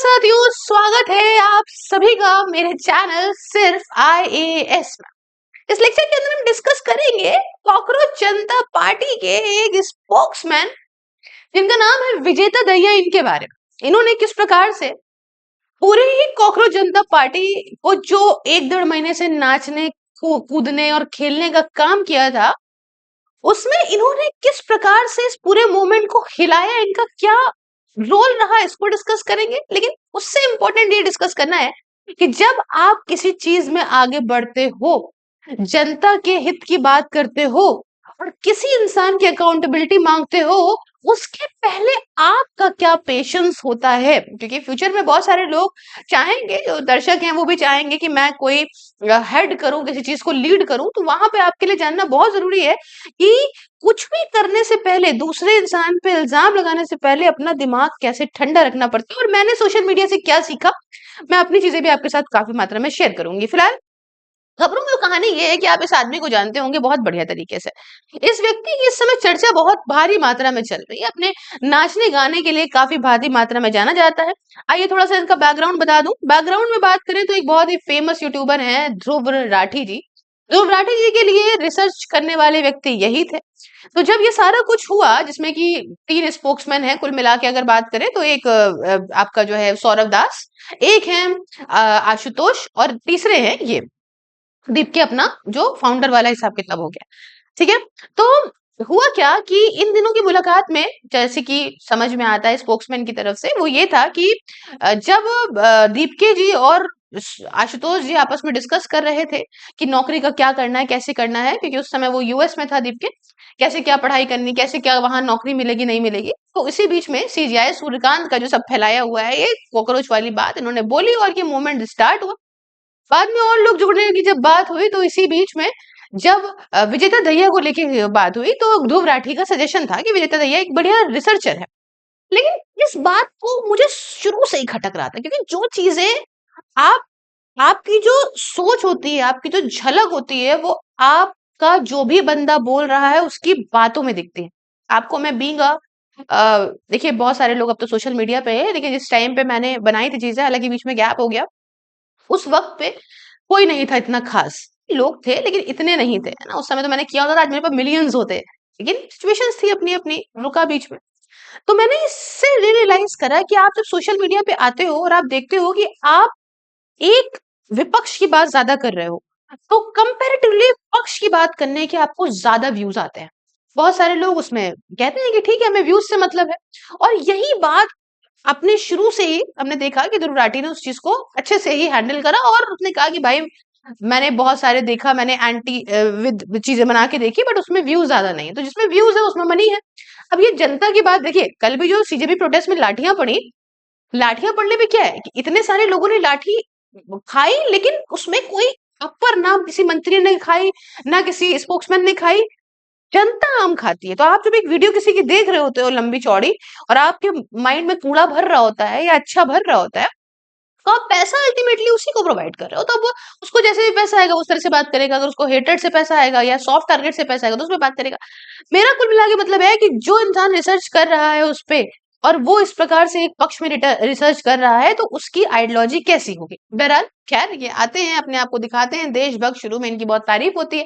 साथियों, स्वागत है आप सभी का मेरे चैनल सिर्फ आईएएस में। इस लेक्चर के अंदर हम डिस्कस करेंगे कॉकरोच जनता पार्टी के एक स्पोक्समैन जिनका नाम है विजेता दहिया, इनके बारे में। इन्होंने किस प्रकार से पूरे ही कॉकरोच जनता पार्टी को जो 1-1.5 महीने से नाचने कूदने और खेलने का काम किया था, उसमें इन्होंने किस प्रकार से इस पूरे मूवमेंट को हिलाया, इनका क्या रोल रहा, इसको डिस्कस करेंगे। लेकिन उससे इंपॉर्टेंट ये डिस्कस करना है कि जब आप किसी चीज में आगे बढ़ते हो, जनता के हित की बात करते हो और किसी इंसान की अकाउंटेबिलिटी मांगते हो, उसके पहले आपका क्या पेशेंस होता है। क्योंकि फ्यूचर में बहुत सारे लोग चाहेंगे, जो दर्शक हैं वो भी चाहेंगे कि मैं कोई हेड करूं, किसी चीज को लीड करूं। तो वहां पे आपके लिए जानना बहुत जरूरी है कि कुछ भी करने से पहले, दूसरे इंसान पे इल्जाम लगाने से पहले अपना दिमाग कैसे ठंडा रखना पड़ता है। और मैंने सोशल मीडिया से क्या सीखा, मैं अपनी चीजें भी आपके साथ काफी मात्रा में शेयर करूंगी। फिलहाल खबरों में कहानी ये है कि आप इस आदमी को जानते होंगे बहुत बढ़िया तरीके से। इस व्यक्ति की इस समय चर्चा बहुत भारी मात्रा में चल रही है। अपने नाचने गाने के लिए काफी भारी मात्रा में जाना जाता है। आइए थोड़ा सा इसका बैकग्राउंड बता दूं। बैकग्राउंड में बात करें तो एक बहुत ही फेमस यूट्यूबर है ध्रुव राठी जी। ध्रुव राठी जी के लिए रिसर्च करने वाले व्यक्ति यही थे। तो जब ये सारा कुछ हुआ, जिसमें कि 3 स्पोक्समैन है कुल मिला के अगर बात करें तो, एक आपका जो है सौरभ दास, एक है आशुतोष, और तीसरे हैं ये दीप के अपना जो फाउंडर वाला हिसाब किताब हो गया। ठीक है। तो हुआ क्या कि इन दिनों की मुलाकात में, जैसे कि समझ में आता है स्पोक्समैन की तरफ से, वो ये था कि जब दीपके जी और आशुतोष जी आपस में डिस्कस कर रहे थे कि नौकरी का क्या करना है, कैसे करना है, क्योंकि उस समय वो यूएस में था दीपके, कैसे क्या पढ़ाई करनी, कैसे क्या वहां नौकरी मिलेगी नहीं मिलेगी। तो इसी बीच में सीजीआई सूर्यकांत का जो सब फैलाया हुआ है ये कॉकरोच वाली बात इन्होंने बोली और ये मूवमेंट स्टार्ट हुआ। बाद में और लोग जुड़ने की जब बात हुई, तो इसी बीच में जब विजेता दहिया को लेके बात हुई, तो ध्रुव राठी का सजेशन था कि विजेता दहिया एक बढ़िया रिसर्चर है। लेकिन इस बात को मुझे शुरू से ही खटक रहा था, क्योंकि जो चीजें आप आपकी जो सोच होती है, आपकी जो झलक होती है, वो आपका जो भी बंदा बोल रहा है उसकी बातों में दिखती है। आपको मैं बीइंग देखिए बहुत सारे लोग अब तो सोशल मीडिया पे है, लेकिन जिस टाइम पे मैंने बनाई थी चीजें, हालांकि बीच में गैप हो गया, उस वक्त पे कोई नहीं था इतना खास। लोग थे लेकिन इतने नहीं थे, है ना। उस समय तो मैंने किया होता था, आज मेरे पास मिलियंस होते। लेकिन सिचुएशंस थी अपनी अपनी, रुका बीच में। तो मैंने इससे रियलाइज करा कि आप जब सोशल मीडिया पे आते हो और आप देखते हो कि आप एक विपक्ष की बात ज्यादा कर रहे हो, तो कंपैरेटिवली पक्ष की बात करने के आपको ज्यादा व्यूज आते हैं। बहुत सारे लोग उसमें कहते हैं कि ठीक है, हमें व्यूज से मतलब है। और यही बात अपने शुरू से ही हमने देखा कि ध्रुव राठी ने उस चीज को अच्छे से ही हैंडल करा, और उसने कहा कि भाई मैंने बहुत सारे देखा, मैंने एंटी विद चीजें बना के देखी, बट उसमें व्यूज ज्यादा नहीं है, तो जिसमें व्यूज है उसमें मनी है। अब ये जनता की बात देखिए, कल भी जो सीजेपी प्रोटेस्ट में लाठियां पड़ी, लाठियां पड़ने में क्या है कि इतने सारे लोगों ने लाठी खाई, लेकिन उसमें कोई अपर नाम किसी मंत्री ने खाई, ना किसी स्पोक्समैन ने खाई, जनता आम खाती है। तो आप जब एक वीडियो किसी की देख रहे होते हो लंबी चौड़ी, और आपके माइंड में कूड़ा भर रहा होता है या अच्छा भर रहा होता है, तो आप पैसा अल्टीमेटली उसी को प्रोवाइड कर रहे हो। तो अब वो उसको जैसे भी पैसा आएगा उस तरह से बात करेगा। अगर उसको हेटेड से पैसा आएगा या सॉफ्ट टारगेट से पैसा आएगा तो उसमें बात करेगा। मेरा कुल मिला के मतलब है कि जो इंसान रिसर्च कर रहा है उस पे, और वो इस प्रकार से एक पक्ष में रिसर्च कर रहा है, तो उसकी आइडियोलॉजी कैसी होगी। बहरहाल खैर, ये आते हैं अपने आप को दिखाते हैं देशभक्त, शुरू में इनकी बहुत तारीफ होती है,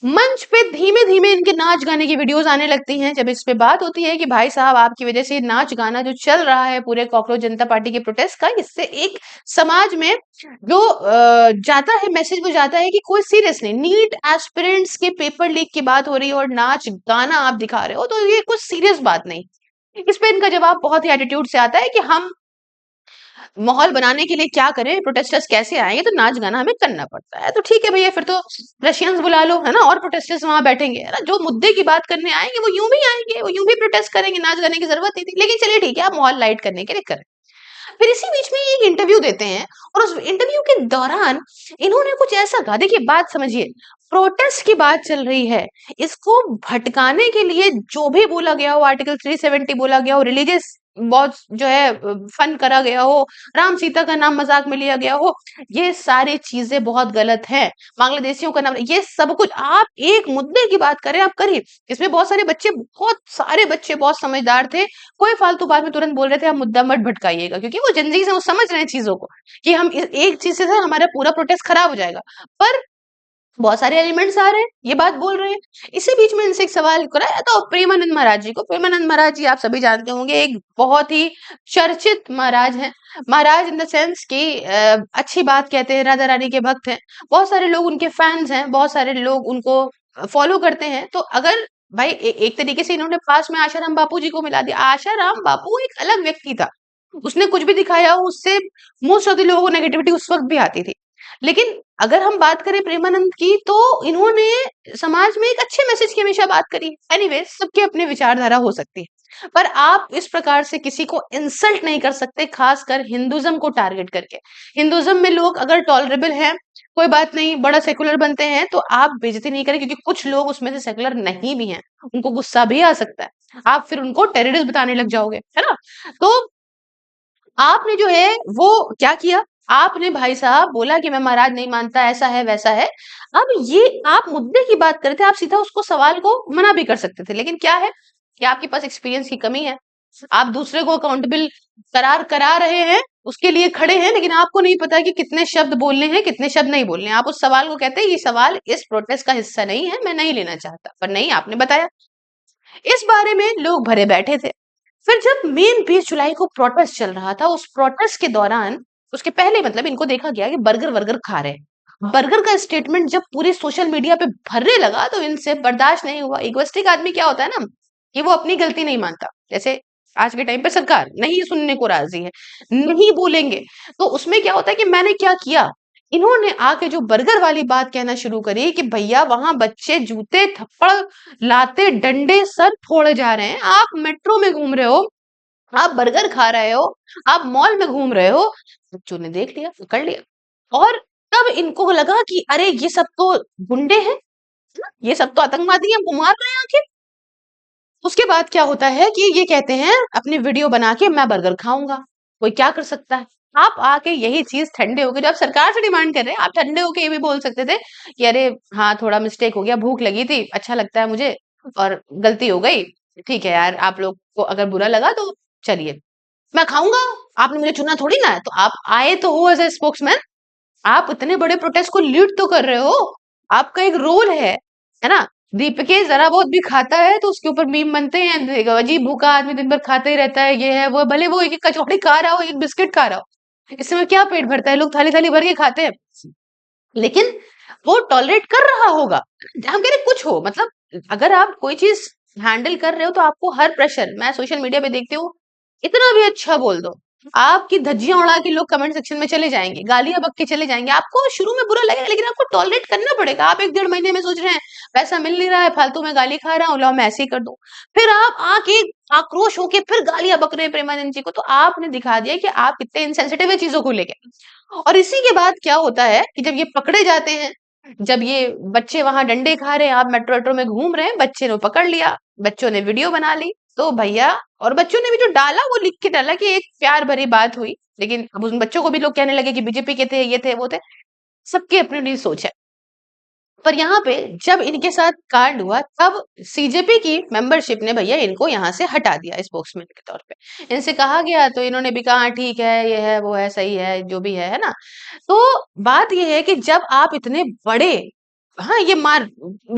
मंच पे धीमे धीमे इनके नाच गाने की वीडियोस आने लगती हैं। जब इस पे बात होती है कि भाई साहब आपकी वजह से नाच गाना जो चल रहा है पूरे कॉकरोच जनता पार्टी के प्रोटेस्ट का, इससे एक समाज में जो जाता है मैसेज, वो जाता है कि कोई सीरियस नहीं, नीट एस्पिरेंट्स के पेपर लीक की बात हो रही है और नाच गाना आप दिखा रहे हो, तो ये कुछ सीरियस बात नहीं। इस पे इनका जवाब बहुत ही एटीट्यूड से आता है कि हम माहौल बनाने के लिए क्या करें, प्रोटेस्टर्स कैसे आएंगे, तो नाच गाना हमें करना पड़ता है। तो ठीक है भैया, फिर तो रशियंस बुला लो, है ना, और प्रोटेस्टर्स वहां बैठेंगे, है ना, जो मुद्दे की बात करने आएंगे वो यूं भी आएंगे, वो यूं भी प्रोटेस्ट करेंगे, नाच गाने की जरूरत नहीं थी। लेकिन चलिए ठीक है, आप माहौल लाइट करने के लिए करें। फिर इसी बीच में एक इंटरव्यू देते हैं, और उस इंटरव्यू के दौरान इन्होंने कुछ ऐसा कहा, देखिए बात समझिए, प्रोटेस्ट की बात चल रही है, इसको भटकाने के लिए जो भी बोला गया हो, आर्टिकल 370 बोला गया हो, रिलीजियस बहुत जो है फन करा गया हो, राम सीता का नाम मजाक में लिया गया हो, ये सारी चीजें बहुत गलत है। बांग्लादेशियों का नाम, ये सब कुछ आप एक मुद्दे की बात करें, आप करिए। इसमें बहुत सारे बच्चे बहुत समझदार थे, कोई फालतू बात में तुरंत बोल रहे थे आप मुद्दा मत भटकाइएगा, क्योंकि वो जनजी से वो समझ रहे हैं चीजों को कि हम एक चीज से हमारा पूरा प्रोटेस्ट खराब हो जाएगा। पर बहुत सारे एलिमेंट्स आ रहे हैं, ये बात बोल रहे हैं। इसी बीच में इनसे एक सवाल कराया तो प्रेमानंद महाराज जी को। प्रेमानंद महाराज जी आप सभी जानते होंगे, एक बहुत ही चर्चित महाराज हैं। महाराज इन द सेंस कि अच्छी बात कहते हैं, राधा रानी के भक्त हैं, बहुत सारे लोग उनके फैंस हैं, बहुत सारे लोग उनको फॉलो करते हैं। तो अगर भाई एक तरीके से इन्होंने पास में आशाराम बापू जी को मिला दिया। आशाराम बापू एक अलग व्यक्ति था, उसने कुछ भी दिखाया हो उससे मोस्ट ऑफ द लोगों को नेगेटिविटी उस वक्त भी आती थी। लेकिन अगर हम बात करें प्रेमानंद की, तो इन्होंने समाज में एक अच्छे मैसेज की हमेशा बात करी। एनीवे, सबके अपने विचारधारा हो सकती है, पर आप इस प्रकार से किसी को इंसल्ट नहीं कर सकते, खासकर हिंदुज्म को टारगेट करके। हिंदुज्म में लोग अगर टॉलरेबल हैं, कोई बात नहीं, बड़ा सेकुलर बनते हैं, तो आप बेइज्जती नहीं करें, क्योंकि कुछ लोग उसमें से सेकुलर नहीं भी हैं, उनको गुस्सा भी आ सकता है, आप फिर उनको टेररिस्ट बताने लग जाओगे, है ना। तो आपने जो है वो क्या किया, आपने भाई साहब बोला कि मैं महाराज नहीं मानता, ऐसा है वैसा है। अब ये आप मुद्दे की बात करते, आप सीधा उसको सवाल को मना भी कर सकते थे, लेकिन क्या है कि आपके पास एक्सपीरियंस की कमी है। आप दूसरे को अकाउंटेबल करार करा रहे हैं, उसके लिए खड़े हैं, लेकिन आपको नहीं पता कि कितने शब्द बोलने हैं, कितने शब्द नहीं बोलने हैं। आप उस सवाल को कहते हैं ये सवाल इस प्रोटेस्ट का हिस्सा नहीं है, मैं नहीं लेना चाहता, पर नहीं, आपने बताया। इस बारे में लोग भरे बैठे थे। फिर जब मेन 20 जुलाई को प्रोटेस्ट चल रहा था, उस प्रोटेस्ट के दौरान, उसके पहले मतलब इनको देखा गया कि बर्गर वर्गर खा रहे हैं। बर्गर का स्टेटमेंट जब पूरे सोशल मीडिया पे भरने लगा, तो इनसे बर्दाश्त नहीं हुआ। इगोइस्टिक आदमी क्या होता है ना, कि वो अपनी गलती नहीं मानता। जैसे आज के टाइम पे सरकार नहीं सुनने को राजी है, नहीं बोलेंगे, तो उसमें क्या होता है कि मैंने क्या किया, इन्होंने आके जो बर्गर वाली बात कहना शुरू करी कि भैया वहां बच्चे जूते थप्पड़ लाते डंडे सर फोड़े जा रहे हैं, आप मेट्रो में घूम रहे हो, आप बर्गर खा रहे हो, आप मॉल में घूम रहे हो, बच्चों ने देख लिया, पकड़ लिया। और तब इनको लगा कि अरे ये सब तो गुंडे हैं, ये सब तो आतंकवादी हैं, वो मार रहे हैं आखिर। उसके बाद क्या होता है कि ये कहते हैं अपनी वीडियो बना के मैं बर्गर खाऊंगा, कोई क्या कर सकता है। आप आके यही चीज ठंडे होके, जो आप सरकार से डिमांड कर रहे हैं, आप ठंडे होके ये भी बोल सकते थे कि अरे हाँ थोड़ा मिस्टेक हो गया, भूख लगी थी, अच्छा लगता है मुझे, और गलती हो गई, ठीक है यार, आप लोग को अगर बुरा लगा तो चलिए, मैं खाऊंगा, आपने मुझे चुना थोड़ी ना है। तो आप आए तो हो एज ए स्पोक्समैन, आप इतने बड़े प्रोटेस्ट को लीड तो कर रहे हो, आपका एक रोल है ना। दीपके जरा बहुत भी खाता है तो उसके ऊपर मीम बनते हैं, अजीब भूखा आदमी दिन भर खाता ही रहता है, ये है वो है। भले वो एक कचौड़ी खा रहा हो, एक बिस्किट खा रहा हो, इससे में क्या पेट भरता है, लोग थाली थाली भर के खाते हैं, लेकिन वो टॉलरेट कर रहा होगा। हम कह रहे कुछ हो, मतलब अगर आप कोई चीज हैंडल कर रहे हो, तो आपको हर प्रेशर, मैं सोशल मीडिया पे देखती हूँ, इतना भी अच्छा बोल दो, आपकी धज्जियां उड़ा के लोग कमेंट सेक्शन में चले जाएंगे, गालियां बक के चले जाएंगे, आपको शुरू में बुरा लगेगा, लेकिन आपको टॉलरेट करना पड़ेगा। आप एक 1.5 महीने में सोच रहे हैं पैसा मिल नहीं रहा है, फालतू में गाली खा रहा हूँ, लो मैं ऐसे ही कर दूं, फिर आप आके आक्रोश होके फिर गालियां बक रहे हैं प्रेमानंद जी को, तो आपने दिखा दिया कि आप कितने इनसेंसिटिव है चीजों को लेके। और इसी के बाद क्या होता है कि जब ये पकड़े जाते हैं, जब ये बच्चे वहां डंडे खा रहे हैं, आप मेट्रो वेट्रो में घूम रहे हैं, बच्चे ने पकड़ लिया, बच्चों ने वीडियो बना ली, तो भैया, और बच्चों ने भी जो डाला वो लिख के डाला कि एक प्यार भरी बात हुई, लेकिन अब उन बच्चों को भी लोग कहने लगे कि बीजेपी के थे, ये थे वो थे। सबकी अपनी अपनी सोच है। पर यहाँ पे जब इनके साथ कांड हुआ, तब सीजेपी की मेंबरशिप ने भैया इनको यहाँ से हटा दिया स्पोक्समैन के तौर पे। इनसे कहा गया तो इन्होंने भी कहा "हाँ, ठीक है, ये है वो है, सही है, जो भी है ना। तो बात ये है कि जब आप इतने बड़े, हाँ ये मार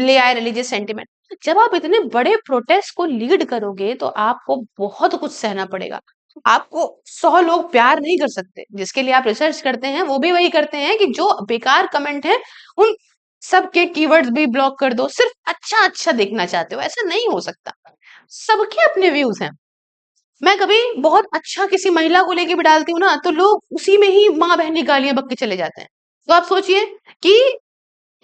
ले आए रिलीजियस सेंटिमेंट, जब आप इतने बड़े प्रोटेस्ट को लीड करोगे, तो आपको बहुत कुछ सहना पड़ेगा। आपको 100 लोग प्यार नहीं कर सकते, जिसके लिए आप रिसर्च करते हैं वो भी वही करते हैं कि जो बेकार कमेंट है उन सबके कीवर्ड्स भी ब्लॉक कर दो, सिर्फ अच्छा अच्छा देखना चाहते हो, ऐसा नहीं हो सकता। सबके अपने व्यूज हैं। मैं कभी बहुत अच्छा किसी महिला को लेके भी डालती हूँ ना, तो लोग उसी में ही माँ बहनी गालियां बक के चले जाते हैं। तो आप सोचिए कि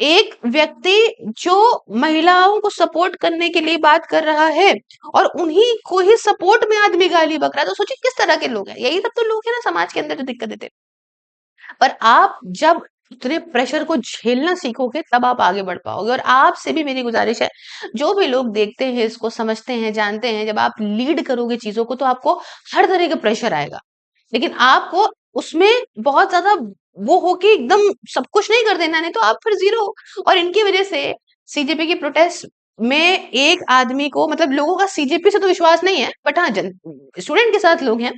एक व्यक्ति जो महिलाओं को सपोर्ट करने के लिए बात कर रहा है, और उन्हीं को ही सपोर्ट में आदमी गाली बक रहा है, तो सोचिए किस तरह के लोग हैं। यही सब तो लोग हैं ना समाज के अंदर जो दिक्कत देते हैं। पर आप जब उतने प्रेशर को झेलना सीखोगे तब आप आगे बढ़ पाओगे। और आपसे भी मेरी गुजारिश है, जो भी लोग देखते हैं इसको, समझते हैं, जानते हैं, जब आप लीड करोगे चीजों को तो आपको हर तरह का प्रेशर आएगा, लेकिन आपको उसमें बहुत ज्यादा वो हो कि एकदम सब कुछ नहीं कर देना, नहीं तो आप फिर जीरो। और इनकी वजह से सीजेपी की प्रोटेस्ट में एक आदमी को, मतलब लोगों का सीजेपी से तो विश्वास नहीं है, बट हाँ जन स्टूडेंट के साथ लोग हैं,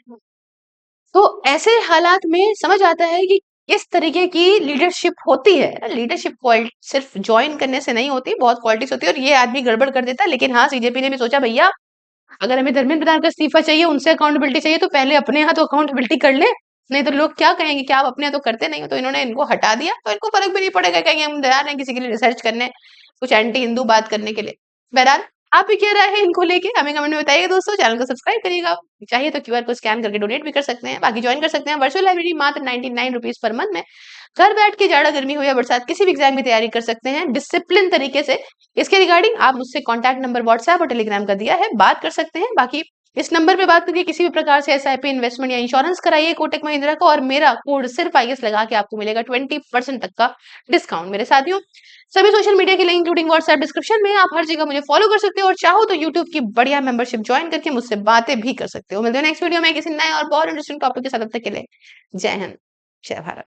तो ऐसे हालात में समझ आता है कि किस तरीके की लीडरशिप होती है। लीडरशिप क्वालिटी सिर्फ ज्वाइन करने से नहीं होती, बहुत क्वालिटीज होती है, और ये आदमी गड़बड़ कर देता है। लेकिन हाँ, सीजेपी ने भी सोचा भैया अगर हमें धर्मेंद्र प्रधान का इस्तीफा चाहिए, उनसे अकाउंटेबिलिटी चाहिए, तो पहले अपने यहाँ तो अकाउंटेबिलिटी कर ले, नहीं तो लोग क्या कहेंगे कि आप अपने यहाँ तो करते नहीं हो। तो इन्होंने इनको हटा दिया, तो इनको फर्क भी नहीं पड़ेगा, कहेंगे हम तैयार हैं किसी के लिए रिसर्च करने, कुछ एंटी हिंदू बात करने के लिए। बहरहाल, आप भी क्या राय है इनको लेके, हमें कमेंट में बताइएगा दोस्तों। चैनल को सब्सक्राइब करिएगा, चाहिए तो क्यूआर को स्कैन करके डोनेट भी कर सकते हैं, बाकी ज्वाइन कर सकते हैं वर्चुअल लाइब्रेरी मात्र 99 रुपीज पर मंथ में। घर बैठ के जाड़ा गर्मी हो या बरसात किसी भी एग्जाम की तैयारी कर सकते हैं डिसिप्लिन तरीके से। इसके रिगार्डिंग आप मुझसे कॉन्टैक्ट नंबर व्हाट्सएप और टेलीग्राम का दिया है, बात कर सकते हैं। बाकी इस नंबर पे बात करके किसी भी प्रकार से एसआईपी, इन्वेस्टमेंट या इंश्योरेंस कराइए कोटक महिंद्रा का, और मेरा कोड सिर्फ आईएएस लगा के आपको मिलेगा 20% तक का डिस्काउंट। मेरे साथियों, सभी सोशल मीडिया के लिंक इंक्लूडिंग व्हाट्सएप डिस्क्रिप्शन में, आप हर जगह मुझे फॉलो कर सकते हो, और चाहो तो यूट्यूब की बढ़िया मेंबरशिप ज्वाइन करके मुझसे बातें भी कर सकते हो। मिलते हैं नेक्स्ट वीडियो में किसी नए और बहुत इंटरेस्टिंग टॉपिक के साथ, तब तक के लिए जय हिंद, जय भारत।